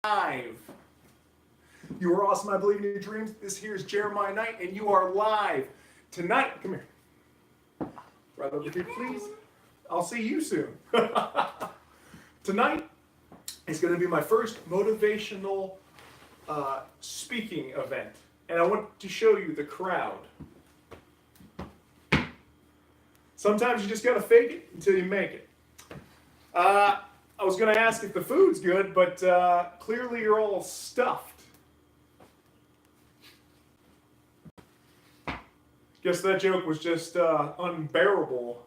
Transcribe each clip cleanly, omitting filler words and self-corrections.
Live. You are awesome. I believe in your dreams. This here is Jeremiah Knight, and you are live tonight. Come here, right over here, please. I'll see you soon. Tonight is going to be my first motivational speaking event, and I want to show you the crowd. Sometimes you just got to fake it until you make it. I was going to ask if the food's good, but clearly you're all stuffed. Guess that joke was just unbearable.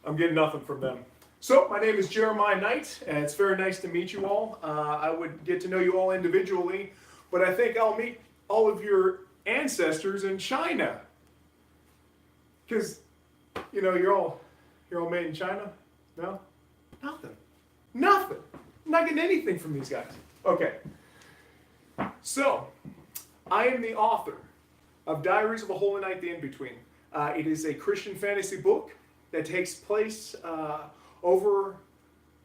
I'm getting nothing from them. So, my name is Jeremiah Knight, and it's very nice to meet you all. I would get to know you all individually, but I think I'll meet all of your ancestors in China. Because, you know, you're all made in China? No? Nothing. I'm not getting anything from these guys. Okay. So, I am the author of Diaries of a Holy Night, The In-Between. It is a Christian fantasy book that takes place over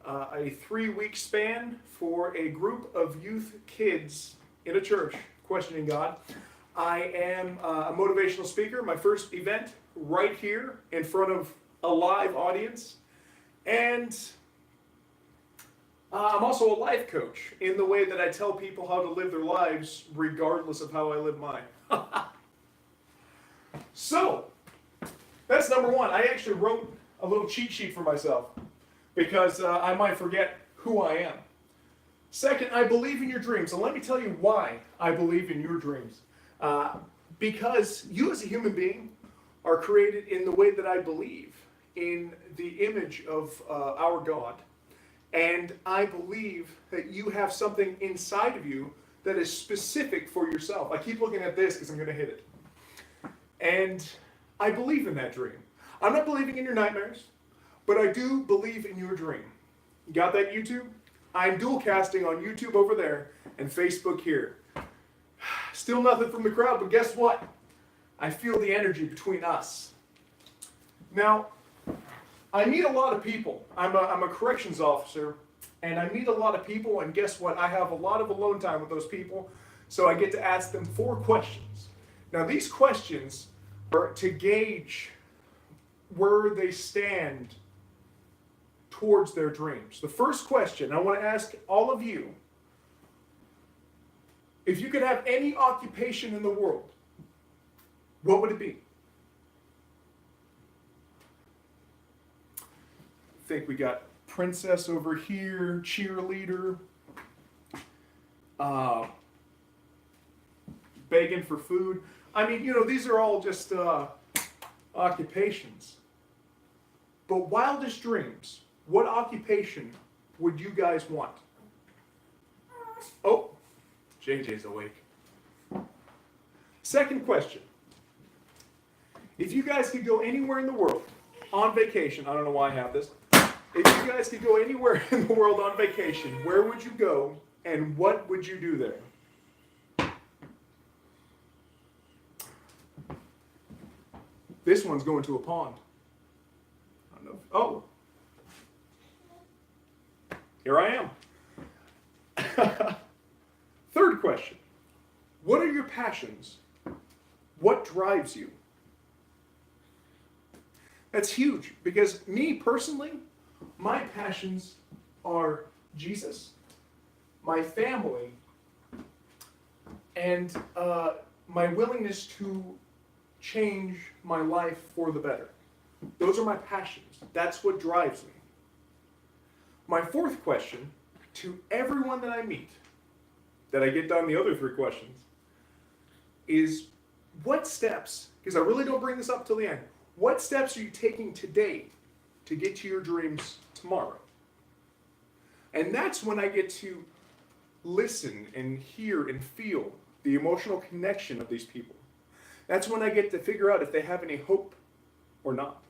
a 3-week span for a group of youth kids in a church questioning God. I am a motivational speaker. My first event right here in front of a live audience. And I'm also a life coach in the way that I tell people how to live their lives regardless of how I live mine. So, that's number one. I actually wrote a little cheat sheet for myself because I might forget who I am. Second, I believe in your dreams. And let me tell you why I believe in your dreams. Because you as a human being are created in the way that I believe, in the image of our God. And I believe that you have something inside of you that is specific for yourself. I keep looking at this because I'm going to hit it. And I believe in that dream. I'm not believing in your nightmares, but I do believe in your dream. You got that, YouTube? I'm dual casting on YouTube over there and Facebook here. Still nothing from the crowd, but guess what? I feel the energy between us. Now, I meet a lot of people. I'm a corrections officer, and I meet a lot of people, and guess what? I have a lot of alone time with those people, so I get to ask them 4 questions. Now, these questions are to gauge where they stand towards their dreams. The first question I want to ask all of you, if you could have any occupation in the world, what would it be? I think we got princess over here, cheerleader, begging for food. I mean, you know, these are all just occupations. But wildest dreams, what occupation would you guys want? Oh, JJ's awake. Second question. If you guys could go anywhere in the world on vacation, I don't know why I have this. If you guys could go anywhere in the world on vacation, where would you go and what would you do there? This one's going to a pond. I don't know. Oh. Here I am. Third question. What are your passions? What drives you? That's huge because me personally, my passions are Jesus, my family, and my willingness to change my life for the better. Those are my passions. That's what drives me. My fourth question to everyone that I meet, that I get done the other 3 questions, is what steps, because I really don't bring this up till the end, what steps are you taking today to get to your dreams tomorrow? And that's when I get to listen and hear and feel the emotional connection of these people. That's when I get to figure out if they have any hope or not.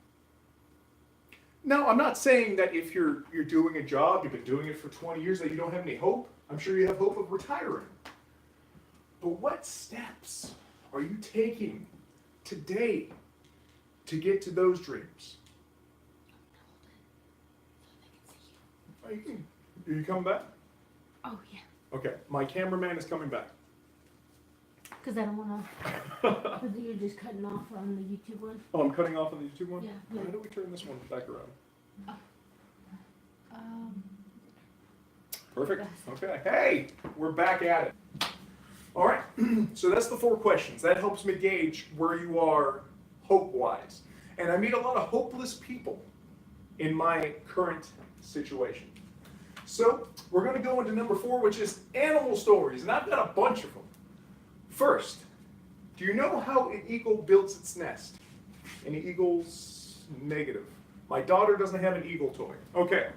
Now, I'm not saying that if you're doing a job, you've been doing it for 20 years, that you don't have any hope. I'm sure you have hope of retiring. But what steps are you taking today to get to those dreams? Are you coming back? Oh, yeah. Okay, my cameraman is coming back. Because I don't want to. Because you're just cutting off on the YouTube one. Oh, I'm cutting off on the YouTube one? Yeah. How do we turn this one back around? Um, Perfect. Okay. Hey, we're back at it. All right. So that's the 4 questions. That helps me gauge where you are hope-wise. And I meet a lot of hopeless people in my current situation. So we're going to go into number 4, which is animal stories. And I've got a bunch of them. First, do you know how an eagle builds its nest? Any eagles? Negative. My daughter doesn't have an eagle toy. Okay.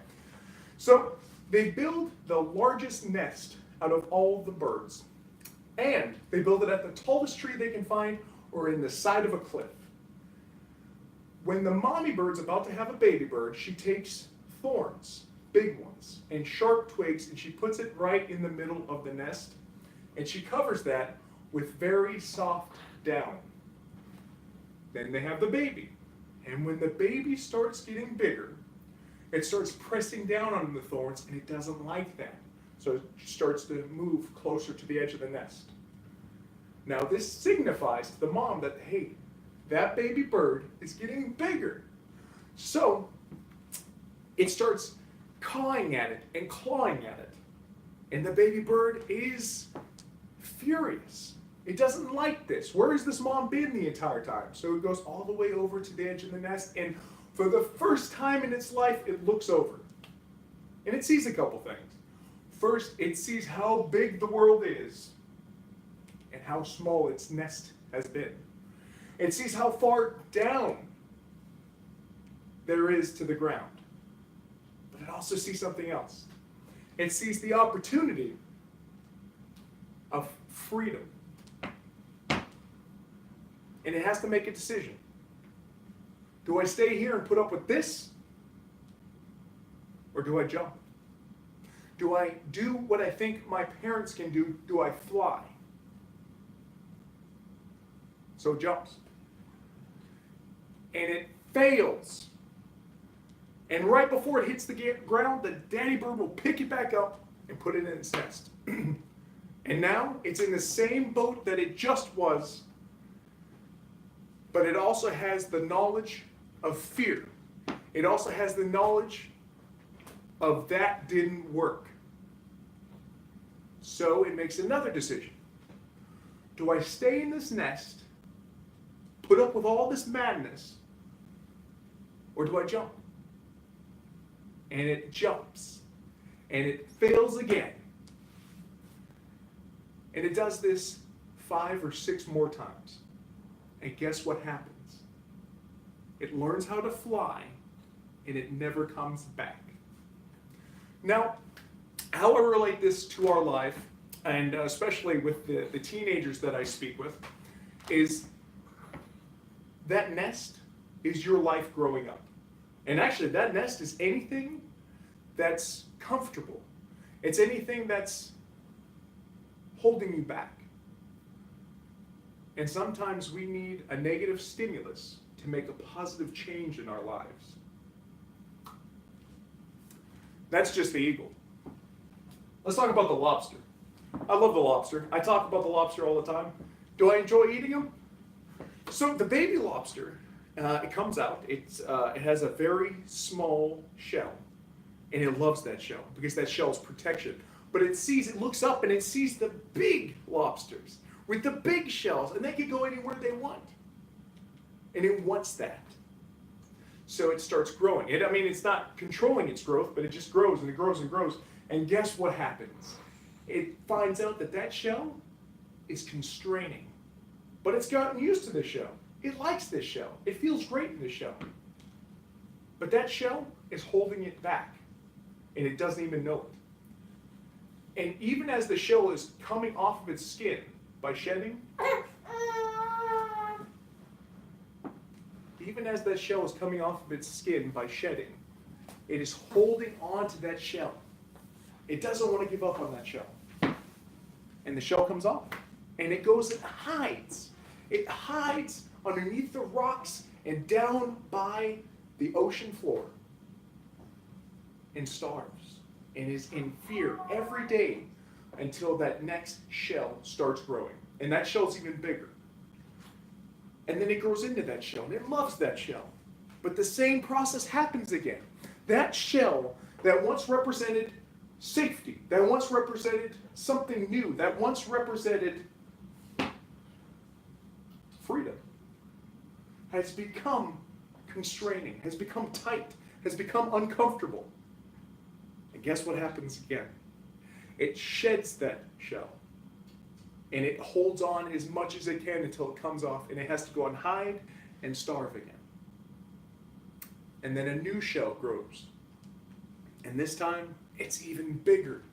So they build the largest nest out of all the birds. And they build it at the tallest tree they can find or in the side of a cliff. When the mommy bird's about to have a baby bird, she takes thorns, big ones, and sharp twigs, and she puts it right in the middle of the nest. And she covers that with very soft down. Then they have the baby. And when the baby starts getting bigger, it starts pressing down on the thorns, and it doesn't like that. So it starts to move closer to the edge of the nest. Now this signifies to the mom that, hey, that baby bird is getting bigger. So it starts cawing at it and clawing at it. And the baby bird is furious. It doesn't like this. Where has this mom been the entire time? So it goes all the way over to the edge of the nest, and for the first time in its life, it looks over. And it sees a couple things. First, it sees how big the world is and how small its nest has been. It sees how far down there is to the ground. But it also sees something else. It sees the opportunity of freedom. And it has to make a decision. Do I stay here and put up with this? Or do I jump? Do I do what I think my parents can do? Do I fly? So it jumps. And it fails. And right before it hits the ground, the daddy bird will pick it back up and put it in its nest. And now it's in the same boat that it just was, but it also has the knowledge of fear. It also has the knowledge of that didn't work. So it makes another decision. Do I stay in this nest, put up with all this madness, or do I jump? And it jumps, and it fails again. And it does this 5 or 6 more times. And guess what happens? It learns how to fly, and it never comes back. Now, how I relate this to our life, and especially with the teenagers that I speak with, is that nest is your life growing up. And actually, that nest is anything that's comfortable. It's anything that's holding you back. And sometimes we need a negative stimulus to make a positive change in our lives. That's just the eagle. Let's talk about the lobster. I love the lobster. I talk about the lobster all the time. Do I enjoy eating them? So the baby lobster, it comes out. It has a very small shell, and it loves that shell because that shell is protection. But it looks up and it sees the big lobsters with the big shells, and they can go anywhere they want. And it wants that. So it starts growing. It's not controlling its growth, but it just grows and it grows and grows. And guess what happens? It finds out that that shell is constraining. But it's gotten used to this shell. It likes this shell. It feels great in this shell. But that shell is holding it back, and it doesn't even know it. And even as the shell is coming off of its skin by shedding, even as that shell is coming off of its skin by shedding, it is holding on to that shell. It doesn't want to give up on that shell. And the shell comes off, and it goes and hides. It hides underneath the rocks and down by the ocean floor and starves. and is in fear every day until that next shell starts growing. And that shell's even bigger. And then it grows into that shell, and it loves that shell. But the same process happens again. That shell that once represented safety, that once represented something new, that once represented freedom, has become constraining, has become tight, has become uncomfortable. And guess what happens again? It sheds that shell. And it holds on as much as it can until it comes off, and it has to go and hide and starve again. And then a new shell grows. And this time, it's even bigger.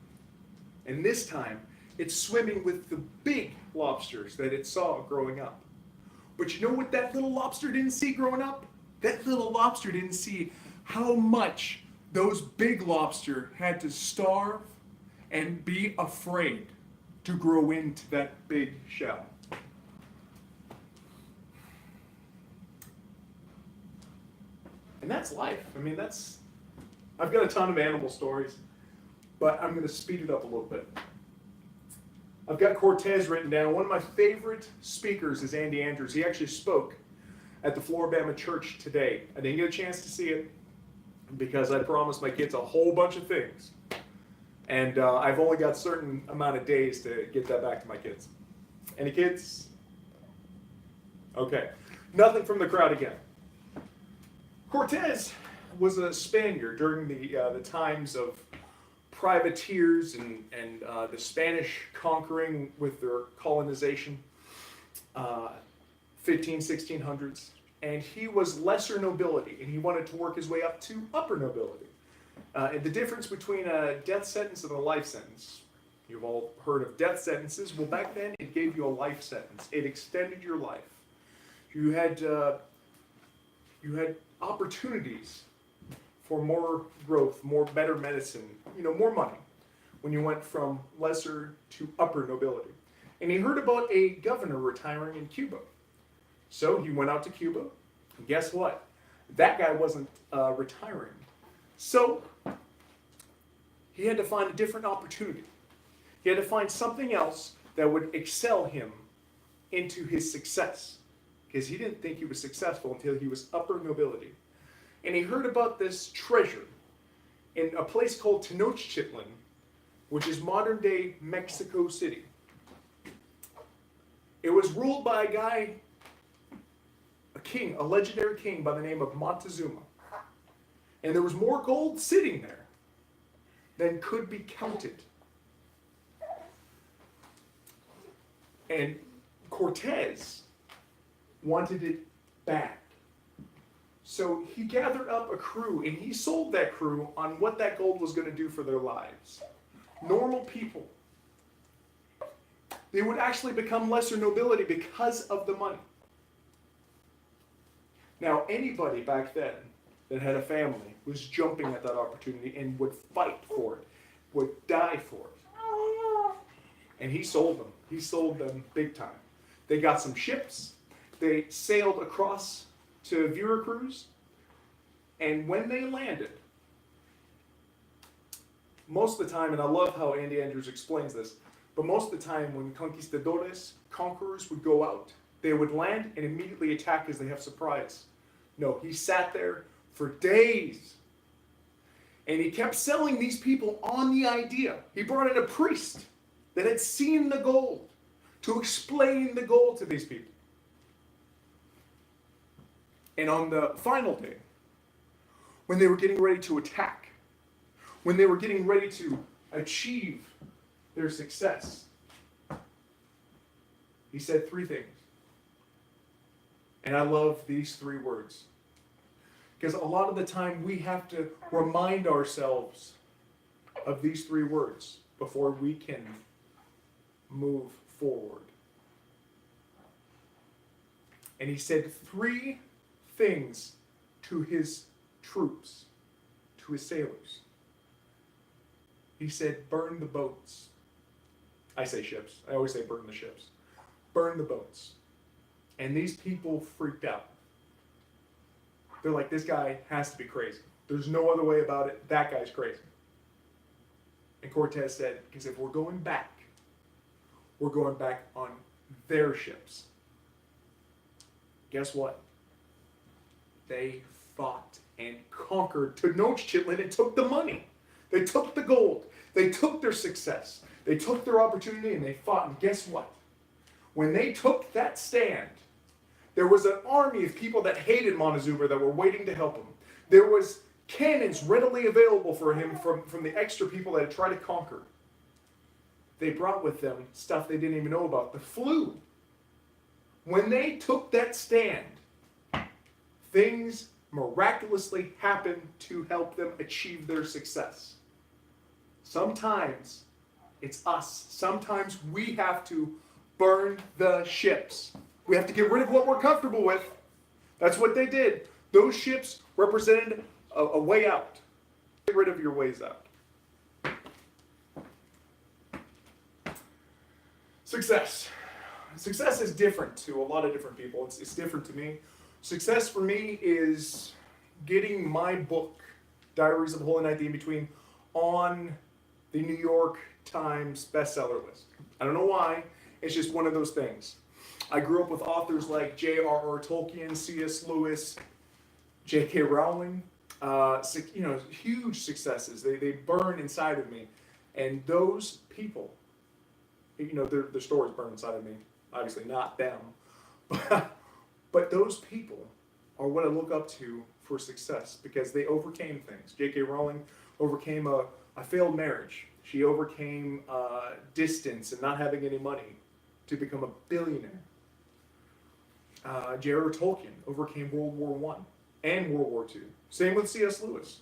And this time, it's swimming with the big lobsters that it saw growing up. But you know what that little lobster didn't see growing up? That little lobster didn't see how much those big lobster had to starve and be afraid to grow into that big shell. And that's life. I mean, I've got a ton of animal stories, but I'm going to speed it up a little bit. I've got Cortez written down. One of my favorite speakers is Andy Andrews. He actually spoke at the Floribama Church today. I didn't get a chance to see it because I promised my kids a whole bunch of things. And I've only got a certain amount of days to get that back to my kids. Any kids? Okay. Nothing from the crowd again. Cortez was a Spaniard during the times of privateers and the Spanish conquering with their colonization, 1600s. And he was lesser nobility, and he wanted to work his way up to upper nobility. And the difference between a death sentence and a life sentence. You've all heard of death sentences. Well, back then, it gave you a life sentence. It extended your life. You had opportunities for more growth, better medicine, more money when you went from lesser to upper nobility. And he heard about a governor retiring in Cuba. So he went out to Cuba, and guess what? That guy wasn't retiring. So he had to find a different opportunity. He had to find something else that would excel him into his success, because he didn't think he was successful until he was upper nobility. And he heard about this treasure in a place called Tenochtitlan, which is modern-day Mexico City. It was ruled by a guy, a king, a legendary king by the name of Montezuma. And there was more gold sitting there than could be counted. And Cortez wanted it bad. So he gathered up a crew, and he sold that crew on what that gold was going to do for their lives. Normal people. They would actually become lesser nobility because of the money. Now, anybody back then that had a family was jumping at that opportunity and would fight for it, would die for it. And he sold them. He sold them big time. They got some ships. They sailed across to Veracruz. And when they landed, most of the time, and I love how Andy Andrews explains this, but most of the time when conquistadores, conquerors, would go out, they would land and immediately attack because they have surprise. No, he sat there for days. And he kept selling these people on the idea. He brought in a priest that had seen the gold to explain the gold to these people. And on the final day, when they were getting ready to attack, when they were getting ready to achieve their success, he said three things. And I love these three words. Because a lot of the time we have to remind ourselves of these three words before we can move forward. And he said three things to his troops, to his sailors. He said, burn the boats. I say ships. I always say burn the ships. Burn the boats. And these people freaked out. They're like, this guy has to be crazy. There's no other way about it. That guy's crazy. And Cortez said, because if we're going back on their ships. Guess what? They fought and conquered Tenochtitlan and took the money. They took the gold. They took their success. They took their opportunity and they fought. And guess what? When they took that stand, there was an army of people that hated Montezuma that were waiting to help him. There was cannons readily available for him from the extra people that had tried to conquer. They brought with them stuff they didn't even know about. The flu. When they took that stand, things miraculously happened to help them achieve their success. Sometimes it's us. Sometimes we have to burn the ships. We have to get rid of what we're comfortable with. That's what they did. Those ships represented a way out. Get rid of your ways out. Success. Success is different to a lot of different people. It's different to me. Success for me is getting my book, Diaries of a Holy Night, The In-Between, on the New York Times bestseller list. I don't know why. It's just one of those things. I grew up with authors like J.R.R. Tolkien, C.S. Lewis, J.K. Rowling. Huge successes. They burn inside of me. And those people, their stories burn inside of me. Obviously not them. But those people are what I look up to for success because they overcame things. J.K. Rowling overcame a failed marriage. She overcame distance and not having any money to become a billionaire. J.R.R. Tolkien overcame World War I and World War II. Same with C.S. Lewis.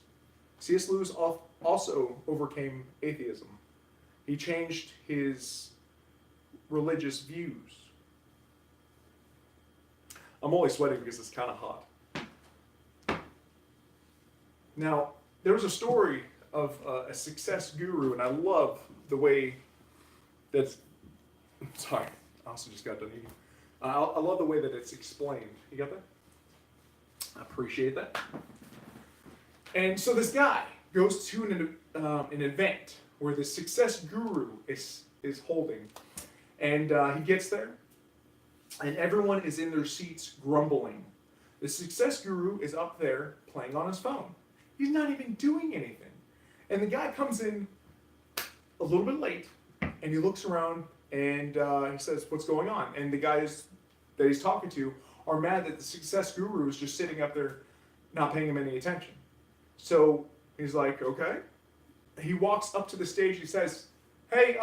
C.S. Lewis also overcame atheism. He changed his religious views. I'm only sweating because it's kind of hot. Now, there was a story of a success guru, and I love the way that's... Sorry, I also just got done eating. I love the way that it's explained. You got that? I appreciate that. And so this guy goes to an event where the success guru is holding. And he gets there, and everyone is in their seats grumbling. The success guru is up there playing on his phone. He's not even doing anything. And the guy comes in a little bit late, and he looks around, and he says, "What's going on?" And the guys that he's talking to are mad that the success guru is just sitting up there not paying him any attention. So he's like, okay. He walks up to the stage, he says, "Hey,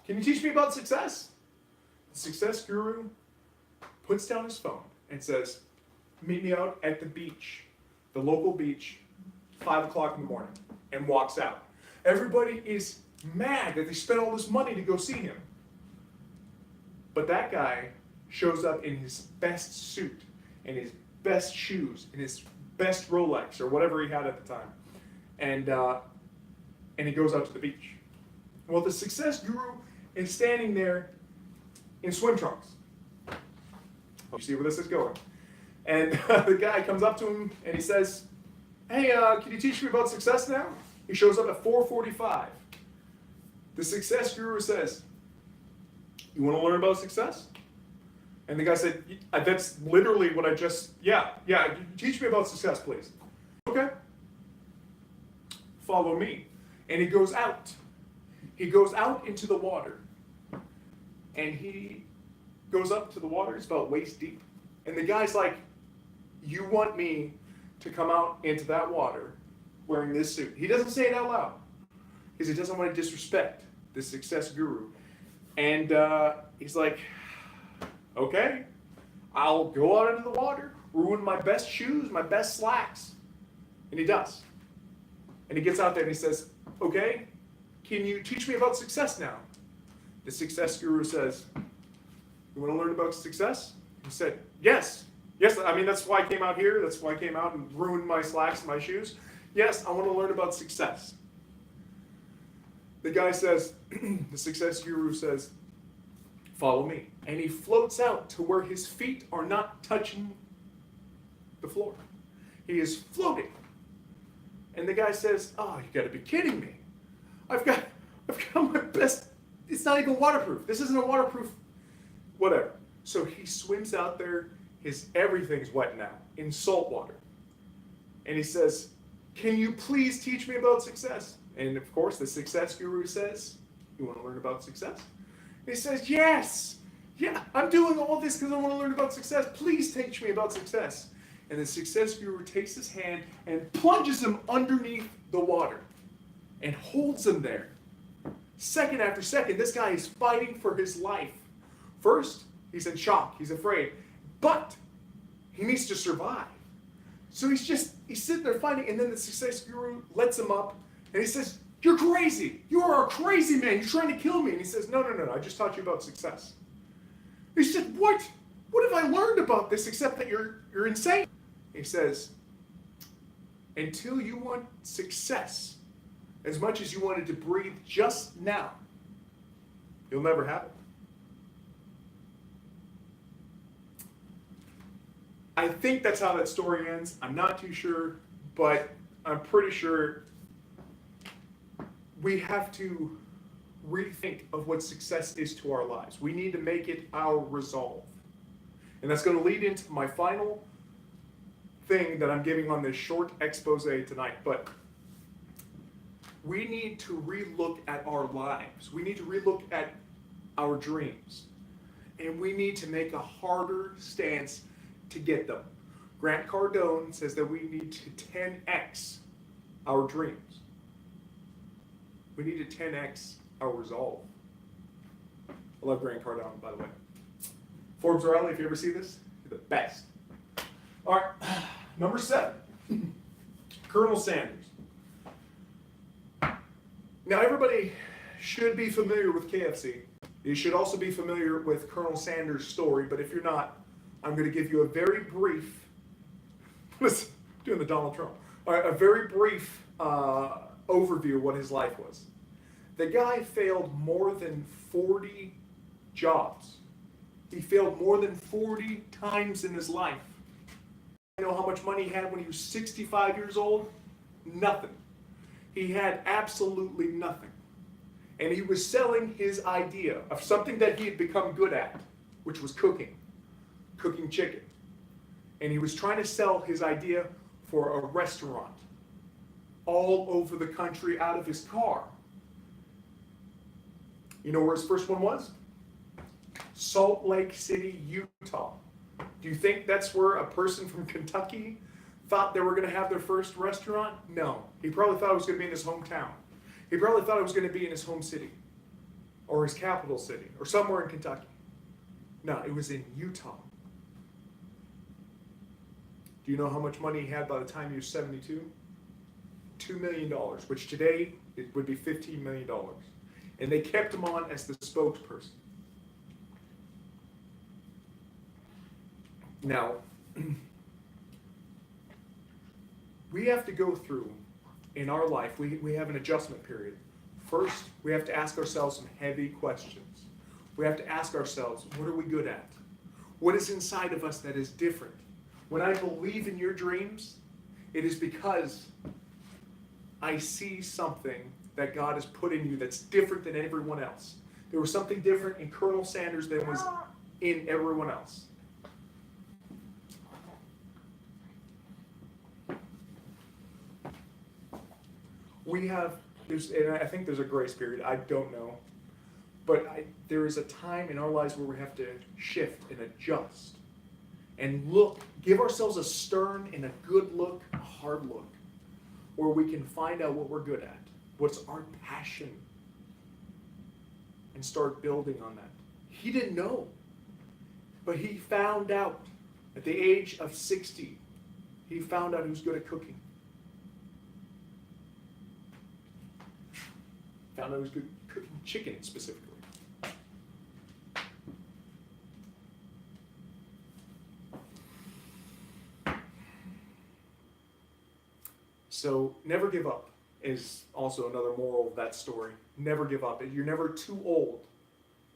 can you teach me about success?" The success guru puts down his phone and says, "Meet me out at the beach, the local beach, 5 o'clock in the morning," and walks out. Everybody is mad that they spent all this money to go see him. But that guy shows up in his best suit, in his best shoes, in his best Rolex, or whatever he had at the time. And he goes out to the beach. Well, the success guru is standing there in swim trunks. You see where this is going. And the guy comes up to him and he says, "Hey, can you teach me about success now?" He shows up at 4:45. The success guru says, "You want to learn about success?" And the guy said, "That's literally what I just, yeah, teach me about success, please." "Okay. Follow me." And he goes out. He goes out into the water. And he goes up to the water, it's about waist deep. And the guy's like, "You want me to come out into that water wearing this suit?" He doesn't say it out loud because he doesn't want to disrespect the success guru. And he's like, "Okay, I'll go out into the water, ruin my best shoes, my best slacks." And he does. And he gets out there and he says, "Okay, can you teach me about success now?" The success guru says, "You want to learn about success?" He said, Yes, I mean, that's why I came out here. That's why I came out and ruined my slacks and my shoes. Yes, I want to learn about success." The guy says, the success guru says, "Follow me." And he floats out to where his feet are not touching the floor. He is floating. And the guy says, oh, you gotta be kidding me. I've got my best, it's not even waterproof. This isn't a waterproof, whatever. So he swims out there, everything's wet now, in salt water. And he says, can you please teach me about success? And of course, the success guru says, you want to learn about success? And he says, yes, yeah, I'm doing all this because I want to learn about success. Please teach me about success. And the success guru takes his hand and plunges him underneath the water and holds him there. Second after second, this guy is fighting for his life. First, he's in shock, he's afraid, but he needs to survive. So he's sitting there fighting, and then the success guru lets him up, and he says, you're crazy. You are a crazy man. You're trying to kill me. And he says, no, I just taught you about success. He said, what? What have I learned about this except that you're insane? He says, until you want success as much as you wanted to breathe just now, you'll never have it. I think that's how that story ends. I'm not too sure, but I'm pretty sure we have to rethink of what success is to our lives. We need to make it our resolve. And that's going to lead into my final thing that I'm giving on this short expose tonight. But we need to relook at our lives. We need to relook at our dreams. And we need to make a harder stance to get them. Grant Cardone says that we need to 10x our dreams. We need to 10x our resolve. I love Grant Cardone, by the way. Forbes Riley, if you ever see this, you're the best. All right, number 7, Colonel Sanders. Now, everybody should be familiar with KFC. You should also be familiar with Colonel Sanders' story, but if you're not, I'm going to give you a very brief, listen, doing the Donald Trump, all right, a very brief overview of what his life was. The guy failed more than 40 jobs. He failed more than 40 times in his life. You know how much money he had when he was 65 years old? Nothing. He had absolutely nothing. And he was selling his idea of something that he had become good at, which was cooking chicken. And he was trying to sell his idea for a restaurant all over the country out of his car. You know where his first one was? Salt Lake City, Utah. Do you think that's where a person from Kentucky thought they were going to have their first restaurant? No. He probably thought it was going to be in his hometown. He probably thought it was going to be in his home city or his capital city or somewhere in Kentucky. No, it was in Utah. Do you know how much money he had by the time he was 72? $2 million, which today it would be $15 million. And they kept him on as the spokesperson. Now, we have to go through, in our life, we have an adjustment period. First, we have to ask ourselves some heavy questions. We have to ask ourselves, what are we good at? What is inside of us that is different? When I believe in your dreams, it is because I see something that God has put in you that's different than everyone else. There was something different in Colonel Sanders than was in everyone else. And I think there's a grace period, I don't know. But there is a time in our lives where we have to shift and adjust. And look, give ourselves a stern and a good look, a hard look, where we can find out what we're good at, what's our passion, and start building on that. He didn't know, but he found out at the age of 60, he found out he was good at cooking. Found out he was good at cooking chicken specifically. So never give up is also another moral of that story. Never give up. You're never too old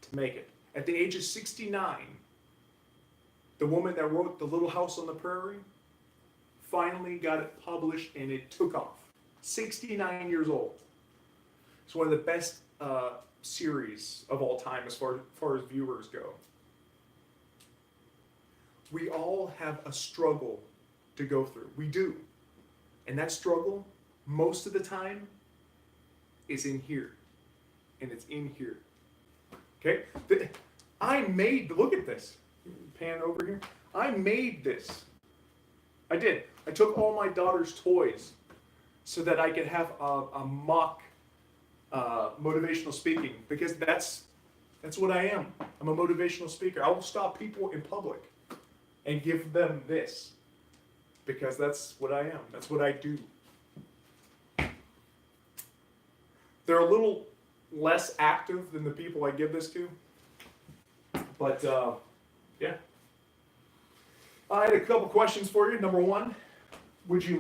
to make it. At the age of 69, the woman that wrote The Little House on the Prairie finally got it published and it took off. 69 years old. It's one of the best series of all time as far as viewers go. We all have a struggle to go through. We do. And that struggle, most of the time, is in here. And it's in here. Okay? I made, look at this. Pan over here. I made this. I did. I took all my daughter's toys so that I could have a mock motivational speaking, because that's what I am. I'm a motivational speaker. I will stop people in public and give them this, because that's what I am. That's what I do. They're a little less active than the people I give this to, but yeah. I had a couple questions for you. Number one, would you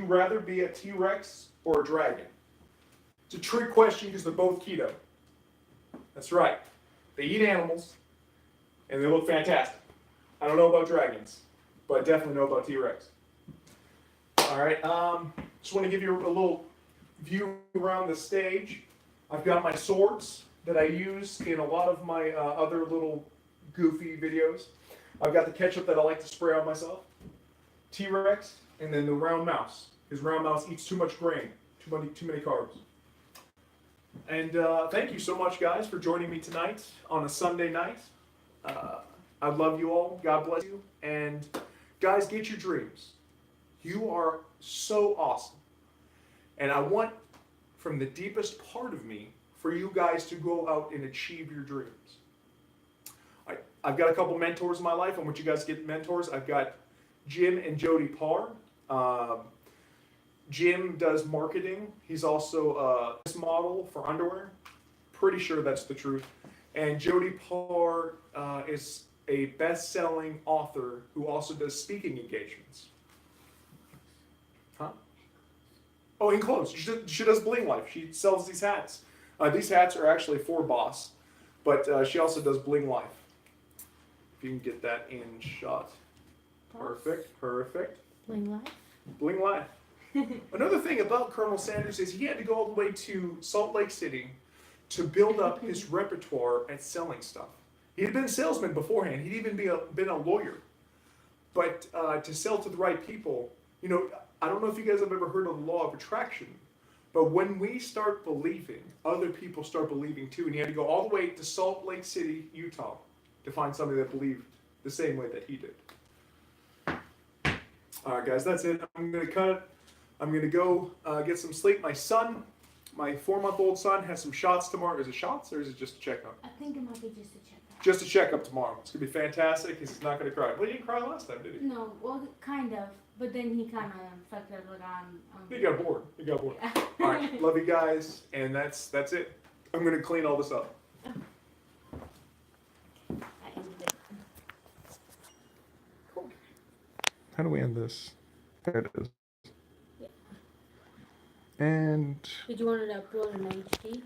rather be a T-Rex or a dragon? It's a trick question because they're both keto. That's right. They eat animals, and they look fantastic. I don't know about dragons, but I definitely know about T-Rex. All right. Just want to give you a little view around the stage. I've got my swords that I use in a lot of my other little goofy videos. I've got the ketchup that I like to spray on myself. T-Rex, and then the round mouse. His round mouse eats too much grain, too many carbs. And thank you so much, guys, for joining me tonight on a Sunday night. I love you all. God bless you. And guys, get your dreams. You are so awesome. And I want, from the deepest part of me, for you guys to go out and achieve your dreams. I've got a couple mentors in my life. I want you guys to get mentors. I've got Jim and Jody Parr. Jim does marketing. He's also a model for underwear. Pretty sure that's the truth. And Jody Parr is a best-selling author who also does speaking engagements. Huh? Oh, in clothes. She does Bling Life. She sells these hats. These hats are actually for Boss, but she also does Bling Life. If you can get that in shot. Perfect, perfect. Bling Life. Bling Life. Another thing about Colonel Sanders is he had to go all the way to Salt Lake City to build up his repertoire at selling stuff. He had been a salesman beforehand. He'd even been a lawyer. But to sell to the right people, you know, I don't know if you guys have ever heard of the law of attraction, but when we start believing, other people start believing too. And he had to go all the way to Salt Lake City, Utah, to find somebody that believed the same way that he did. All right, guys, that's it. I'm going to cut it. I'm going to go get some sleep. My 4-month-old son, has some shots tomorrow. Is it shots or is it just a checkup? I think it might be just a checkup. Just a checkup tomorrow. It's going to be fantastic. He's not going to cry. Well, he didn't cry last time, did he? No, well, kind of. But then he kind of fucked up like He got bored. All right, love you guys. And that's it. I'm going to clean all this up. How do we end this? There it is. Yeah. And Did you want it uploaded in HD?